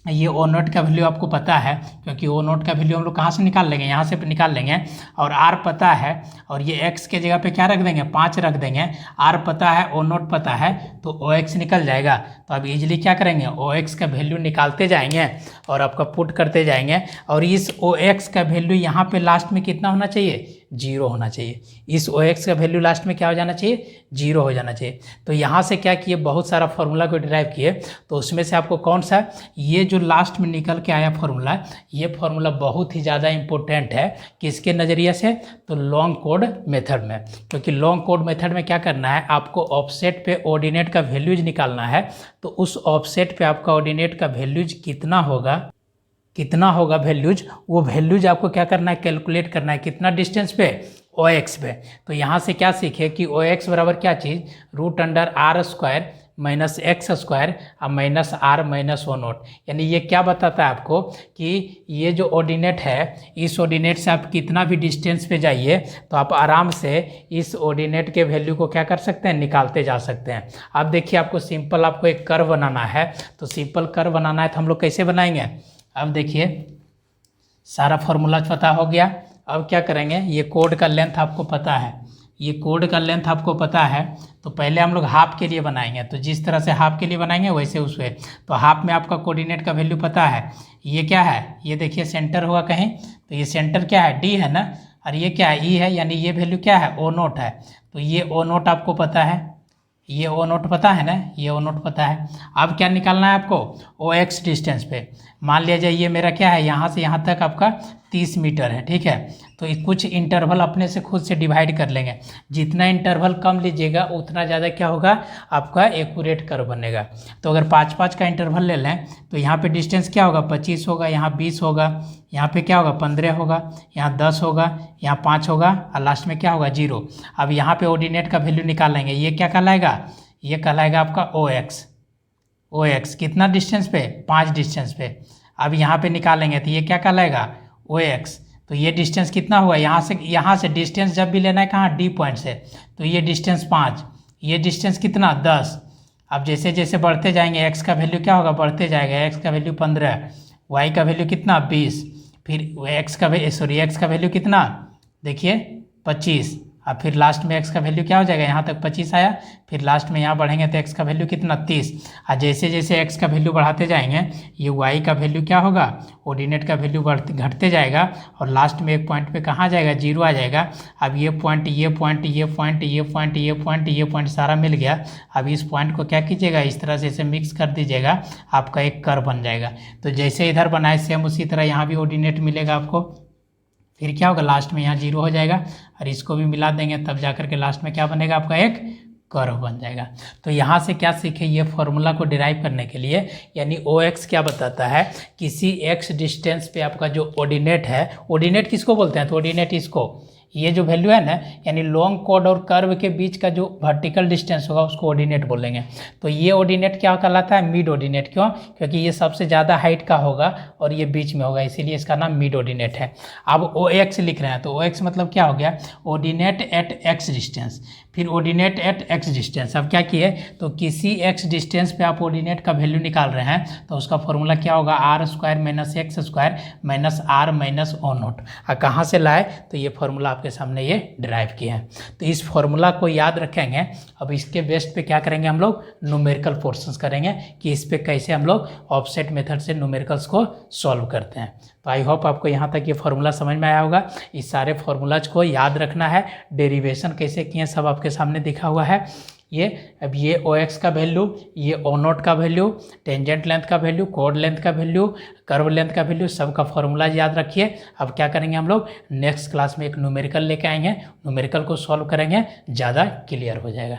ये ओ नोट का वैल्यू आपको पता है, क्योंकि ओ नोट का वैल्यू हम लोग कहाँ से निकाल लेंगे, यहाँ से निकाल लेंगे। और आर पता है, और ये एक्स के जगह पे क्या रख देंगे, 5 रख देंगे। आर पता है, ओ नोट पता है, तो ओ एक्स निकल जाएगा। तो अब इजीली क्या करेंगे, ओ एक्स का वैल्यू निकालते जाएंगे और आपका पुट करते जाएंगे। और इस ओ एक्स का वैल्यू यहाँ पे लास्ट में कितना होना चाहिए, 0 होना चाहिए। इस ओ एक्स का वैल्यू लास्ट में क्या हो जाना चाहिए, 0 हो जाना चाहिए। तो यहाँ से क्या किए, बहुत सारा फॉर्मूला को डिराइव किए। तो उसमें से आपको कौन सा, ये जो लास्ट में निकल के आया फॉर्मूला, ये फॉर्मूला बहुत ही ज़्यादा इंपॉर्टेंट है। किसके नज़रिए से, तो लॉन्ग कोड मेथड में। क्योंकि लॉन्ग कोड मेथड में क्या करना है, आपको ऑफसेट पे ऑर्डिनेट का वैल्यूज निकालना है। तो उस ऑफसेट पे आपका ऑर्डिनेट का वैल्यूज कितना होगा वैल्यूज, वो वैल्यूज आपको क्या करना है, कैलकुलेट करना है। कितना डिस्टेंस पे, ओ एक्स पे। तो यहाँ से क्या सीखे कि ओ एक्स बराबर क्या चीज़, √r² माइनस एक्स स्क्वायर और minus R minus O nought. यानी ये क्या बताता है आपको कि ये जो ऑर्डिनेट है, इस ऑर्डिनेट से आप कितना भी डिस्टेंस पे जाइए तो आप आराम से इस ऑर्डिनेट के वैल्यू को क्या कर सकते हैं, निकालते जा सकते हैं। अब देखिए, आपको सिंपल आपको एक कर्व बनाना है। तो सिंपल कर्व बनाना है तो हम लोग कैसे बनाएंगे, अब देखिए सारा फॉर्मूला पता हो गया। अब क्या करेंगे, ये कोड का लेंथ आपको पता है, ये कोड का लेंथ आपको पता है। तो पहले हम लोग हाफ के लिए बनाएंगे। तो जिस तरह से हाफ के लिए बनाएंगे वैसे उसमें, तो हाफ में आपका कोऑर्डिनेट का वैल्यू पता है। ये क्या है, ये देखिए सेंटर होगा कहीं, तो ये सेंटर क्या है, डी है ना, और ये क्या है, ई है। यानी ये वैल्यू क्या है, ओ नोट है। तो ये ओ नोट आपको पता है, ये ओ नोट पता है ना, ये ओ नोट पता है। अब क्या निकालना है आपको, ओ एक्स डिस्टेंस पे। मान लिया जाए ये मेरा क्या है, यहाँ से यहाँ तक आपका 30 मीटर है, ठीक है। तो कुछ इंटरवल अपने से खुद से डिवाइड कर लेंगे। जितना इंटरवल कम लीजिएगा उतना ज़्यादा क्या होगा, आपका एक्यूरेट कर्व बनेगा। तो अगर 5-5 का इंटरवल ले लें तो यहाँ पे डिस्टेंस क्या होगा, 25 होगा, यहाँ 20 होगा, यहाँ पे क्या होगा, 15 होगा, यहाँ 10 होगा, यहाँ 5 होगा, और लास्ट में क्या होगा, 0। अब यहाँ पे ऑर्डिनेट का वैल्यू निकालेंगे। ये क्या कहलाएगा, ये कहलाएगा आपका ओ एक्स। ओ एक्स कितना डिस्टेंस पे, 5 डिस्टेंस पे। अब यहाँ पे निकालेंगे तो ये क्या कहलाएगा, ओ एक्स। तो ये डिस्टेंस कितना हुआ, यहाँ से डिस्टेंस जब भी लेना है कहाँ, डी पॉइंट से, तो ये डिस्टेंस 5, ये डिस्टेंस कितना, 10। अब जैसे जैसे बढ़ते जाएंगे एक्स का वैल्यू क्या होगा, बढ़ते जाएगा। एक्स का वैल्यू 15, वाई का वैल्यू कितना, 20, फिर एक्स का वैल्यू कितना, देखिए 25। अब फिर लास्ट में एक्स का वैल्यू क्या हो जाएगा, यहाँ तक 25 आया, फिर लास्ट में यहाँ बढ़ेंगे तो एक्स का वैल्यू कितना, 30। और जैसे जैसे एक्स का वैल्यू बढ़ाते जाएंगे, ये वाई का वैल्यू क्या होगा, ऑर्डिनेट का वैल्यू घटते जाएगा, और लास्ट में एक पॉइंट पे कहाँ जाएगा, 0 आ जाएगा। अब ये पॉइंट, ये पॉइंट, ये पॉइंट, ये पॉइंट, ये पॉइंट, ये पॉइंट सारा मिल गया। अब इस पॉइंट को क्या कीजिएगा, इस तरह से इसे मिक्स कर दीजिएगा, आपका एक कर्व बन जाएगा। तो जैसे इधर बनाए सेम उसी तरह यहाँ भी ऑर्डिनेट मिलेगा आपको। फिर क्या होगा, लास्ट में यहाँ 0 हो जाएगा, और इसको भी मिला देंगे, तब जाकर के लास्ट में क्या बनेगा, आपका एक कर्व बन जाएगा। तो यहाँ से क्या सीखे, ये फॉर्मूला को डिराइव करने के लिए, यानी ओ एक्स क्या बताता है, किसी एक्स डिस्टेंस पे आपका जो ऑर्डिनेट है, ऑर्डिनेट किसको बोलते हैं, तो ऑर्डिनेट इसको, ये जो वैल्यू है ना, यानी लॉन्ग कोड और कर्व के बीच का जो वर्टिकल डिस्टेंस होगा उसको ऑर्डिनेट बोलेंगे। तो ये ऑर्डिनेट क्या कहलाता है, मिड ऑर्डिनेट। क्यों, क्योंकि ये सबसे ज़्यादा हाइट का होगा और ये बीच में होगा, इसीलिए इसका नाम मिड ऑर्डिनेट है। अब ओ एक्स लिख रहे हैं, तो ओ एक्स मतलब क्या हो गया, ऑर्डिनेट एट एक्स डिस्टेंस, फिर ऑर्डिनेट एट एक्स डिस्टेंस। अब क्या किए, तो किसी एक्स डिस्टेंस पे आप ऑर्डिनेट का वैल्यू निकाल रहे हैं, तो उसका फॉर्मूला क्या होगा, r² minus X square minus R minus O nought. और कहाँ से लाए, तो ये फॉर्मूला आपके सामने ये डिराइव किए हैं। तो इस फॉर्मूला को याद रखेंगे। अब इसके बेस्ट पे क्या करेंगे, हम लोग न्यूमेरिकल पोर्शंस करेंगे कि इस पे कैसे हम लोग ऑफसेट मेथड से न्यूमेरिकल्स को सॉल्व करते हैं। तो आई होप आपको यहाँ तक ये फार्मूला समझ में आया होगा। इस सारे फार्मूलाज को याद रखना है, डेरिवेशन कैसे किए सब आपके सामने दिखा हुआ है। ये अब ये ओ एक्स का वैल्यू, ये ओ नोट का वैल्यू, टेंजेंट लेंथ का वैल्यू, कोड लेंथ का वैल्यू, कर्व लेंथ का वैल्यू, सबका फार्मूला याद रखिए। अब क्या करेंगे, हम लोग नेक्स्ट क्लास में एक न्यूमेरिकल लेके आएंगे, न्यूमेरिकल को सॉल्व करेंगे, ज़्यादा क्लियर हो जाएगा।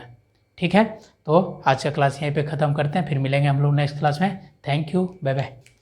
ठीक है, तो आज का क्लास यहीं पे ख़त्म करते हैं, फिर मिलेंगे हम लोग नेक्स्ट क्लास में। Thank you, bye bye.